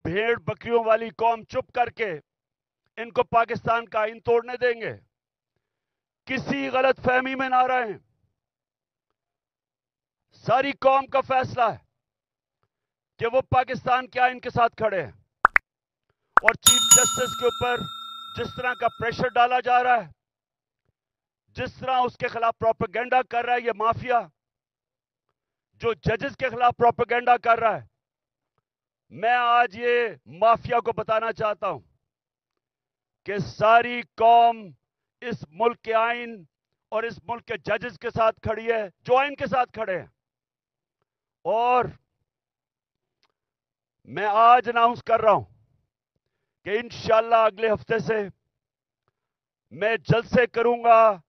भेड़ बकरियों वाली कौम चुप करके इनको पाकिस्तान का आइन तोड़ने देंगे? किसी गलत फहमी में ना रहें। सारी कौम का फैसला है कि वो पाकिस्तान के आइन के साथ खड़े हैं। और चीफ जस्टिस के ऊपर जिस तरह का प्रेशर डाला जा रहा है, जिस तरह उसके खिलाफ प्रोपेगेंडा कर रहा है ये माफिया, जो जजेस के खिलाफ प्रोपेगेंडा कर रहा है, मैं आज ये माफिया को बताना चाहता हूं कि सारी कौम इस मुल्क के आइन और इस मुल्क के जजेस के साथ खड़ी है, जो आइन के साथ खड़े हैं। और मैं आज अनाउंस कर रहा हूं कि इंशाल्लाह अगले हफ्ते से मैं जलसे करूंगा,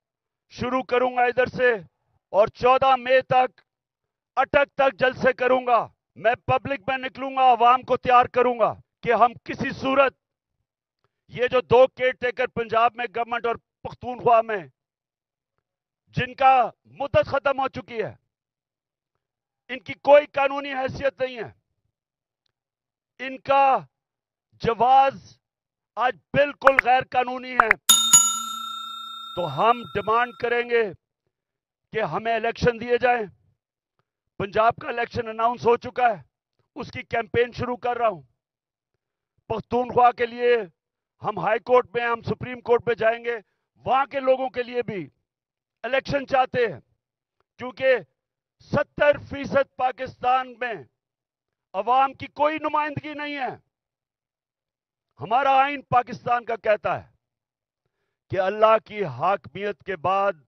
शुरू करूंगा इधर से, और 14 मई तक अटक तक जलसे करूंगा। मैं पब्लिक में निकलूंगा, आवाम को तैयार करूंगा कि हम किसी सूरत ये जो 2 केयर टेकर पंजाब में गवर्नमेंट और पख्तूनख्वा में जिनका मुद्दत खत्म हो चुकी है, इनकी कोई कानूनी हैसियत नहीं है, इनका जवाज आज बिल्कुल गैर कानूनी है। तो हम डिमांड करेंगे कि हमें इलेक्शन दिए जाएं। पंजाब का इलेक्शन अनाउंस हो चुका है, उसकी कैंपेन शुरू कर रहा हूं। पख्तूनख्वा के लिए हम हाई कोर्ट में, हम सुप्रीम कोर्ट में जाएंगे, वहां के लोगों के लिए भी इलेक्शन चाहते हैं, क्योंकि 70% पाकिस्तान में अवाम की कोई नुमाइंदगी नहीं है। हमारा आइन पाकिस्तान का कहता है कि अल्लाह की हाकमियत के बाद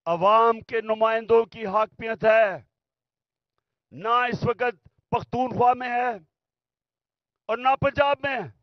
अवाम के नुमाइंदों की हाकमियत है। ना इस वक्त पख्तूनख्वा में है और ना पंजाब में है।